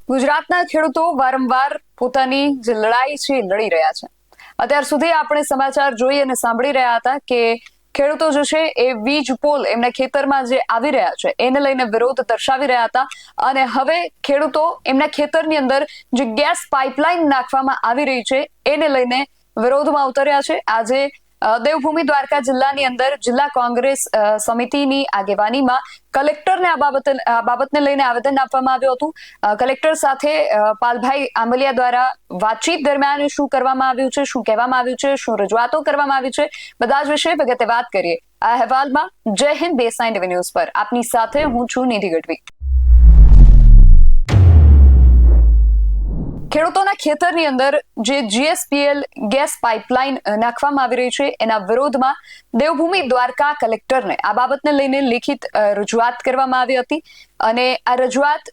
ગુજરાતના ખેડૂતો વારંવાર પોતાની જે લડાઈ છે લડી રહ્યા છે। અત્યાર સુધી આપણે સમાચાર જોઈ અને સાંભળી રહ્યા હતા કે ખેડૂતો જે છે એ વીજ પોલ એમના ખેતરમાં જે આવી રહ્યા છે એને લઈને વિરોધ દર્શાવી રહ્યા હતા અને હવે ખેડૂતો એમના ખેતરની અંદર જે ગેસ પાઇપલાઇન નાખવામાં આવી રહી છે એને લઈને વિરોધમાં ઉતર્યા છે। આજે દેવભૂમિ દ્વારકા જિલ્લાની અંદર જિલ્લા કોંગ્રેસ સમિતિની આગેવાનીમાં કલેક્ટરને આ બાબતને લઈને આવેદન આપવામાં આવ્યું હતું। કલેક્ટર સાથે પાલભાઈ આંબલિયા દ્વારા વાતચીત દરમિયાન શું કરવામાં આવ્યું છે, શું કહેવામાં આવ્યું છે, શું રજૂઆતો કરવામાં આવી છે, બધા જ વિશે વિગતે વાત કરીએ આ અહેવાલમાં। જય હિન્દ બેસાઇન ટીવી ન્યૂઝ પર આપની સાથે હું છું નિધિ ગઢવી। ખેડૂતોના ખેતરની અંદર જે જીએસપીએલ ગેસ પાઇપલાઇન નાખવામાં આવી રહી છે એના વિરોધમાં દેવભૂમિ દ્વારકા કલેક્ટરને આ બાબતને લઈને લિખિત રજૂઆત કરવામાં આવી હતી અને આ રજૂઆત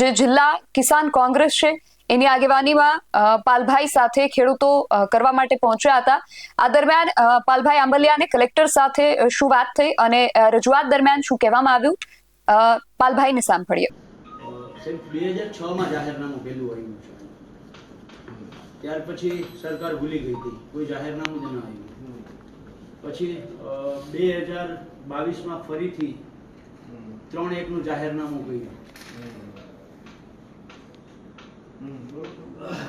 જે જિલ્લા કિસાન કોંગ્રેસ છે એની આગેવાનીમાં પાલભાઈ સાથે ખેડૂતો કરવા માટે પહોંચ્યા હતા। આ દરમિયાન પાલભાઈ આંબલિયાને કલેક્ટર સાથે શું વાત થઈ અને રજૂઆત દરમિયાન શું કહેવામાં આવ્યું, પાલભાઈને સાંભળીએ। 2006 માં જાહેરનામું પહેલું આવ્યું છે, ત્યાર પછી સરકાર ભૂલી ગઈ હતી, કોઈ જાહેરનામું જ ન આવ્યું। પછી 2022 માં ફરીથી 3-1 નું જાહેરનામું કર્યું,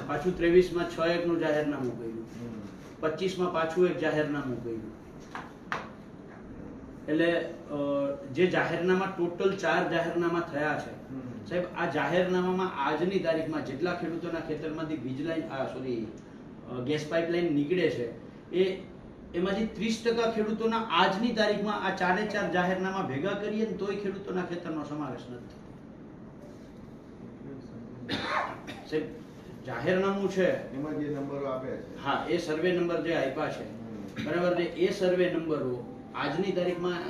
પાછું 23 માં 6-1 નું જાહેરનામું કર્યું, 25 માં પાછું એક જાહેરનામું કર્યું। એટલે જે જાહેરનામા ટોટલ 4 જાહેરનામા થયા છે સાહેબ। આ જાહેરનામામાં આજની તારીખમાં જેટલા ખેડૂતોના ખેતરમાંથી વીજ લાઈન ગેસ પાઇપલાઇન નીકળે છે એમાંથી 30% ખેડૂતોના આજની તારીખમાં આ 4 જાહેરનામા ભેગા કરીએ ને તોય ખેડૂતોના ખેતરનો સમાવેશ નથી સાહેબ। જાહેરનામું છે એમાં જે નંબરો આપ્યા છે, હા, એ સર્વે નંબર જે આપ્યા છે બરાબર છે, એ સર્વે નંબરો આજની તારીખમાં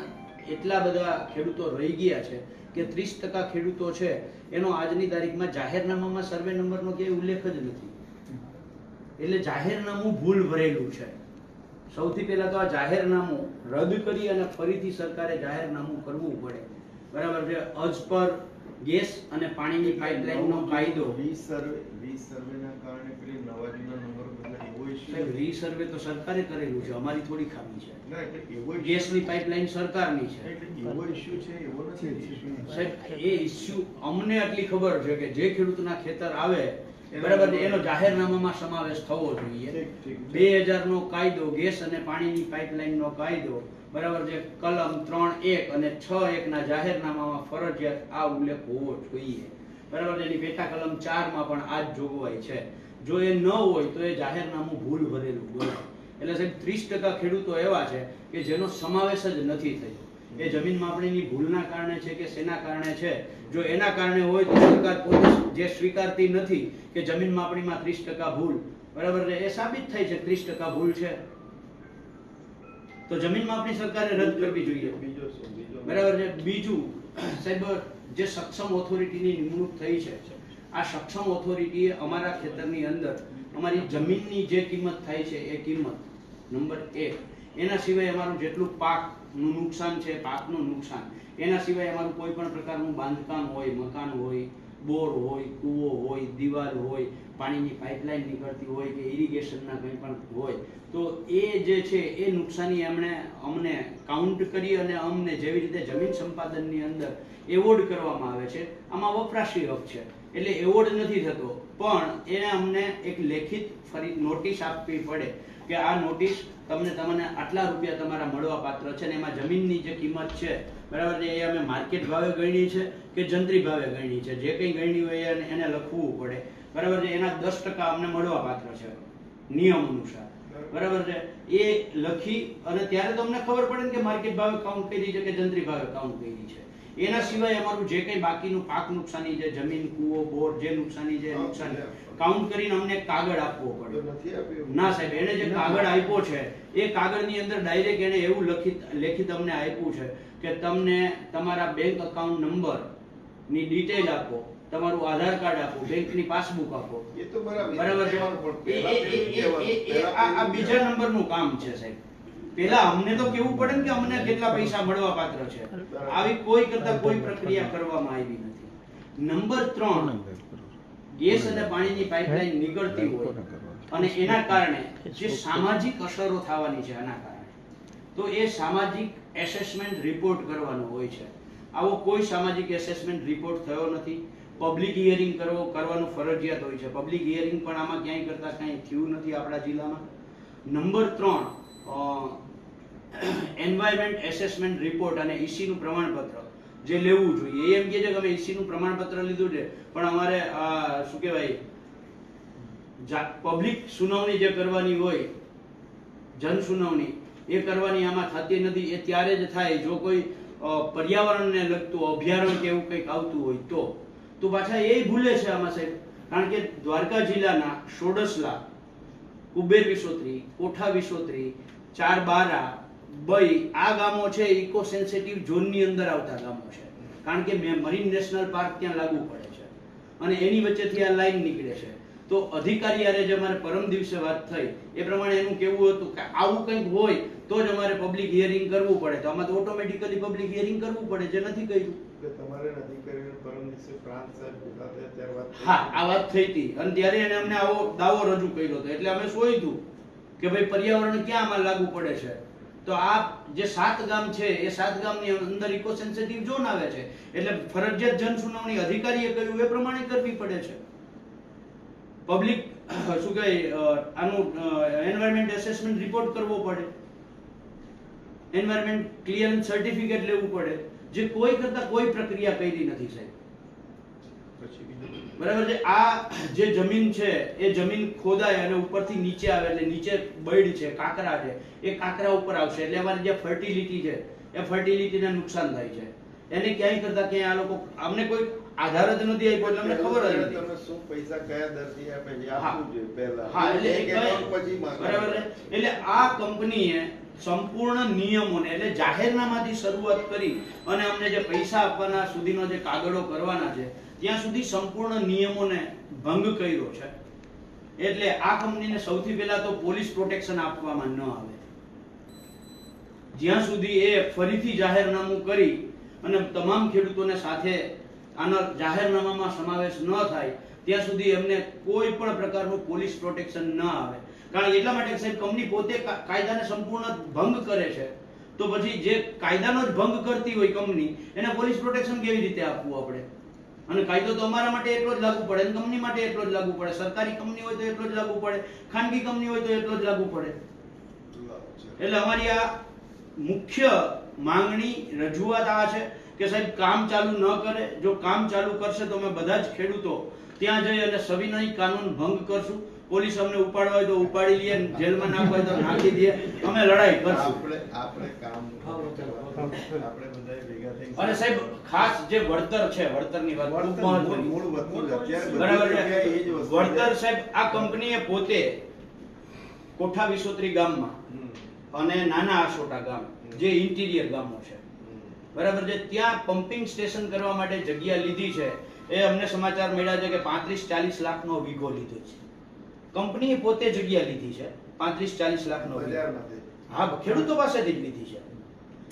એટલા બધા ખેડૂતો રહી ગયા છે કે 30% ખેડૂતો છે એનો આજની તારીખમાં જાહેરનામામાં સર્વે નંબરનો ક્યાંય ઉલ્લેખ જ નથી। એટલે જાહેરનામું ભૂલ ભરેલું છે। સૌથી પહેલા તો આ જાહેરનામું રદ કરી અને ફરીથી સરકારે જાહેરનામું કરવું પડે બરાબર છે। અજ પર ગેસ અને પાણીની પાઇપલાઇનનો કાયદો સર્વેના કારણે પેલી નવા જૂના નંબર બદલાય એવો ઇશ્યુ રીસર્વે તો સરકારે કરેલું છે, અમારી થોડી ખામી છે। ના, એટલે એવો ગેસની પાઇપલાઇન સરકારની છે, એટલે એવો ઇશ્યુ છે, એવો નથી સાહેબ। એ ઇશ્યુ અમને આટલી ખબર છે કે જે ખેડૂતના ખેતર આવે બરાબર એનો જાહેરનામામાં સમાવેશ થવો જોઈએ। 2000 નો કાયદો, ગેસ અને પાણીની પાઇપલાઇનનો કાયદો બરાબર છે, કલમ 3.1 અને 6.1 ના જાહેરનામામાં ફરજિયાત આ ઉલ્લેખ હોવો જોઈએ બરાબર। એની પેટા કલમ 4 માં પણ આ જ જોગવાઈ છે। જો એ ન હોય તો એ જાહેરનામું ભૂલ ભરેલું ગણાય। એટલે સાહેબ 30% ખેડૂતો એવા છે કે જેનો સમાવેશ જ નથી થયો। એ જમીન માપણીની ભૂલના કારણે છે કે શેના કારણે છે? જો એના કારણે હોય તો સરકાર પોતે જે સ્વીકારતી નથી કે જમીન માપણીમાં 30% ભૂલ બરાબર છે, એ સાબિત થાય છે 30% ભૂલ છે તો જમીન માપણી સરકારે રદ કરવી જોઈએ બરાબર છે। બીજું સાહેબ, જે સક્ષમ ઓથોરિટીની નિમણૂક થઈ છે, આ સક્ષમ ઓથોરિટીએ અમારા ખેતરની અંદર અમારી જમીનની જે કિંમત થાય છે એ કિંમત નંબર 1, એના સિવાય અમારું જેટલું પાકનું નુકસાન છે, પાકનું નુકસાન, એના સિવાય અમારું કોઈ પણ પ્રકારનું બાંધકામ હોય, મકાન હોય, બોર હોય, કૂવો હોય, દિવાલ હોય, પાણીની પાઇપલાઇન નીકળતી હોય કે ઇરિગેશનના કંઈ પણ હોય તો એ જે છે એ નુકસાની અમને કાઉન્ટ કરી અને અમને જેવી રીતે જમીન સંપાદનની અંદર એવોર્ડ કરવામાં આવે છે, આમાં વપરાશી હક છે એટલે એવોર્ડ નથી થતો, પણ એને અમને એક લેખિત ફરી નોટિસ આપવી પડે કે આ નોટિસ તમને આટલા રૂપિયા તમારા મળવા પાત્ર છે ને એમાં જમીનની જે કિંમત છે બરાબર છે એ અમે માર્કેટ ભાવે ગણી છે કે જંત્રી ભાવે ગણી છે, જે કંઈ ગણી હોય એને લખવું પડે બરાબર છે। એના 10% અમને મળવા પાત્ર છે નિયમ અનુસાર બરાબર છે। એ લખી અને ત્યારે તો અમને ખબર પડે કે માર્કેટ ભાવે કાઉન્ટ કરી છે કે જંત્રી ભાવે કાઉન્ટ કરી છે। એના સિવાય અમારું જે કંઈ બાકીનું પાક નુકસાની છે, જમીન, કૂવો, બોર, જે નુકસાની છે નુકસાન કાઉન્ટ કરીને અમને કાગળ આપવો પડે। ના સાહેબ, એને જે કાગળ આપ્યો છે એ કાગળની અંદર ડાયરેક્ટ એને એવું લેખિત અમને આપ્યું છે કે તમને તમારા બેંક અકાઉન્ટ નંબર ની ડિટેલ આપો, તમારું આધાર કાર્ડ આપો, બેંકની પાસબુક આપો, એ તો બરાબર છે। આ બીજા નંબરનું કામ છે સાહેબ। પેલા અમને તો કેવું પડે કે અમને કેટલા પૈસા મળવા પાત્ર છે, આવી કોઈ કરતા કોઈ પ્રક્રિયા કરવામાં આવી નથી। નંબર 3, ગેસ અને પાણીની પાઇપલાઇન નીકળતી હોય અને એના કારણે જે સામાજિક અસરો થવાની છે આના કારણે, તો એ સામાજિક એસેસમેન્ટ રિપોર્ટ કરવાનો હોય છે. આવો કોઈ સામાજિક એસેસમેન્ટ રિપોર્ટ થયો નથી. પબ્લિક હિયરિંગ કરવાનું ફરજિયાત હોય છે. પબ્લિક હિયરિંગ પણ આમાં ક્યાંય કરતા કાંઈ થયું નથી આપણા જિલ્લામાં. નંબર 3, એન્વાયરમેન્ટ એસેસમેન્ટ રિપોર્ટ અને EC નું પ્રમાણપત્ર જે લેવું જોઈએ. એમ કહે છે કે અમે EC નું પ્રમાણપત્ર લીધું છે, પણ અમારે શું કહેવાય પબ્લિક સુનાવણી જે કરવાની હોય, જન સુનાવણી, એ કરવાની આમાં થતી નથી. એ ત્યારે જ થાય જો કોઈ પર્યાવરણને લગતું અભયારણ્ય કે એવું કંઈક આવતું હોય તો પાછા એ ભૂલે છે આમાં સાહેબ. કારણ કે દ્વારકા જિલ્લાના સોડસલા, કુબેર વિસોત્રી, કોઠા વિસોત્રી, ચારબારા, બઈ આ ગામો છે ઇકો સેન્સિટિવ ઝોનની અંદર આવતા ગામો છે. કારણ કે મરીન નેશનલ પાર્ક ત્યાં લાગુ પડે છે અને એની વચ્ચેથી આ લાઈન નીકળે છે. તો અધિકારી યારે જે અમારે પરમ દિવસે વાત થઈ એ પ્રમાણે એનું કેવું હતું કે આવું કંઈક હોય તો જ અમારે પબ્લિક હિયરિંગ કરવું પડે. તો આમાં તો ઓટોમેટિકલી પબ્લિક હિયરિંગ કરવું પડે, જે નથી કર્યું. તમારે અધિકારીઓ પરમ દિવસે પ્રાંત સાહેબ સાથે ત્યારે વાત થઈ? હા, આ વાત થઈ હતી અને ત્યારે એને અમને આવો દાવો રજૂ કર્યો હતો. એટલે અમે શોધ્યું કે ભાઈ પર્યાવરણ ક્યાં આમાં લાગુ પડે છે. તો આ જે 7 ગામ છે એ 7 ગામની અંદર ઇકો સેન્સિટિવ ઝોન આવે છે. એટલે ફરજિયાત જન સુનાવણી અધિકારીએ કહ્યું એ પ્રમાણે કરવી પડે છે. પબ્લિક શું કહે આનું એન્વાયરમેન્ટ એસેસમેન્ટ રિપોર્ટ કરવો પડે, એન્વાયરમેન્ટ ક્લિયરન્સ સર્ટિફિકેટ લેવું પડે, જે કોઈ કરતા કોઈ પ્રક્રિયા કરી નથી સાહેબ. બરાબર છે. આ જે જમીન છે એ જમીન ખોદાય અને ઉપરથી નીચે આવે એટલે નીચે બૈડ છે, કાંકરા છે, એ કાંકરા ઉપર આવશે એટલે અમારી જે ફર્ટિલિટી છે એ ફર્ટિલિટીને નુકસાન થાય છે. એને ક્યાંય કરતા ક્યાંય આ લોકો અમને કોઈ આધાર જ નથી આપ્યો એટલે અમને ખબર જ નથી. તમે શું પૈસા કયા દર્દી આપે છે આપવું જોઈએ પહેલા. હા, એટલે એક account પછી માંગે. બરાબર છે. એટલે આ કંપનીએ સંપૂર્ણ નિયમોને એટલે જાહેરનામાથી શરૂઆત કરી અને અમને જે પૈસા આપવાના સુધીનો જે કાગળો કરવાના છે ત્યાં સુધી સંપૂર્ણ નિયમોને ભંગ કર્યો છે. એટલે આ કંપનીને સૌથી પહેલા તો પોલીસ પ્રોટેક્શન આપવામાં ન આવે. જ્યાં સુધી એ ફરીથી જાહેરનામું કરી અને તમામ ખેડૂતોને સાથે આના જાહેરનામામાં સમાવેશ ન થાય ત્યાં સુધી એમને કોઈ પણ પ્રકારનું પોલીસ પ્રોટેક્શન ન આવે. કારણ એટલા માટે સાહેબ કંપની પોતે કાયદાને સંપૂર્ણ ભંગ કરે છે, તો પછી જે કાયદાનો જ ભંગ કરતી હોય કંપની એને પોલીસ પ્રોટેક્શન કેવી રીતે આપવું આપણે? અને કાયદો તો અમારા માટે એટલો જ લાગુ પડે, કંપની માટે એટલો જ લાગુ પડે. સરકારી કંપની હોય તો એટલો જ લાગુ પડે, ખાનગી કંપની હોય તો એટલો જ લાગુ પડે. એટલે અમારી આ મુખ્ય માંગણી રજૂઆત આ છે કે સાહેબ કામ ચાલુ ન કરે. જો કામ ચાલુ કરશે તો અમે બધા જ ખેડૂતો ત્યાં જઈ અને સવિનય કાનૂન ભંગ કરશું. પોલીસ અમને ઉપાડવા હોય તો ઉપાડી લે, જેલમાં નાખવા હોય તો નાખી દે. અમે લડાઈ કરશું. આપણે કામ આપણે બધાએ ભેગા થઈ અને સાહેબ ખાસ જે વળતર છે, વળતરની વાત ખૂબ મહત્વની. મૂળ વસ્તુ છે. અત્યારે બરાબર બધી છે. જગ્યાએ એ જ વસ્તુ વળતર છે. સાહેબ આ કંપનીએ પોતે કોઠા વિસોત્રી ગામમાં અને નાના આસોટા ગામ જે ઇન્ટિરિયર ગામો છે, બરાબર છે, ત્યાં પમ્પિંગ સ્ટેશન કરવા માટે જગ્યા લીધી છે. એ અમને સમાચાર મળ્યા છે કે 35-40 લાખનો વીઘો લીધો છે. કંપનીએ પોતે જગ્યા લીધી છે 35-40 લાખનો વીઘો. હા, ખેડૂતો પાસેથી જ લીધી છે.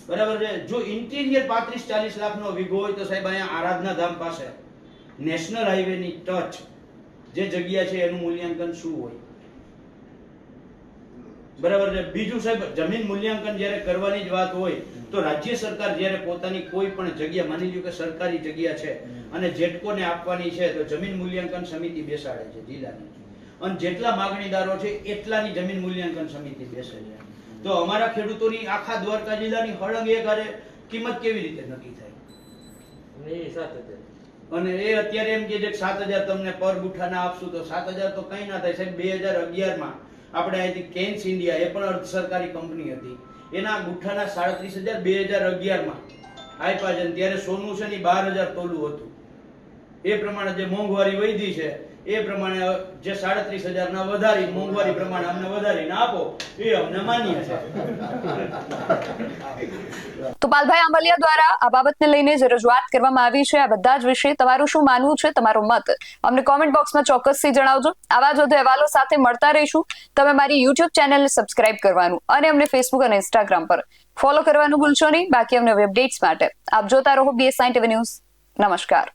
બરાબર છે. જો ઇન્ટિરિયર 35-40 લાખનો વીઘો હોય તો સાહેબ અહીંયા આરાધના ધામ પાસે નેશનલ હાઈવેની ટચ જે જગ્યા છે એનું મૂલ્યાંકન શું હોય? બરાબર છે. બીજું સાહેબ જમીન મૂલ્યાંકન જ્યારે કરવાની જ વાત હોય તો રાજ્ય સરકાર જ્યારે પોતાની કોઈ પણ જગ્યા, માની લ્યો કે સરકારી જગ્યા છે અને જેટકોને આપવાની છે, તો જમીન મૂલ્યાંકન સમિતિ બેસાડે છે જિલ્લાની, અને જેટલા માગણીદારો છે એટલાની જમીન મૂલ્યાંકન સમિતિ બેસે છે. તો અમારા ખેડૂતોની આખા દ્વારકા જિલ્લાની હળંગ એક હારે કિંમત કેવી રીતે નક્કી થાય? અને એ અત્યારે એમ કે છે કે 7,000 તમને પર ગુઠાના આપશું, તો 7,000 તો કઈ ના થાય સાહેબ. 2011માં આપણે અહીંથી કેન્સ ઇન્ડિયા, એ પણ અર્ધ સરકારી કંપની હતી, એના ગુઠાના 37,000 2011માં આપ્યા છે. ત્યારે સોનું છે ને 12,000 તોલું હતું. એ પ્રમાણે જે મોંઘવારી વધી છે એ પ્રમાણે જે 37,000 ના વધારી મોંઘવારી પ્રમાણે અમને વધારીને આપો, એ અમને માન્ય છે. તો પાલભાઈ આંબલિયા દ્વારા આ બાબતને લઈને જે રજૂઆત કરવામાં આવી છે આ બધા જ વિશે તમારું શું માનવું છે, તમારો મત અમને કોમેન્ટ બોક્સમાં ચોક્કસથી જણાવજો. આવા જ વધુ અહેવાલો સાથે મળતા રહીશું. તમે મારી યુટ્યુબ ચેનલને સબસ્ક્રાઇબ કરવાનું અને અમને ફેસબુક અને ઇન્સ્ટાગ્રામ પર ફોલો કરવાનું ભૂલશો નહીં. બાકી અમને અપડેટ્સ માટે આપ જોતા રહો BS9 TV ન્યૂઝ. નમસ્કાર.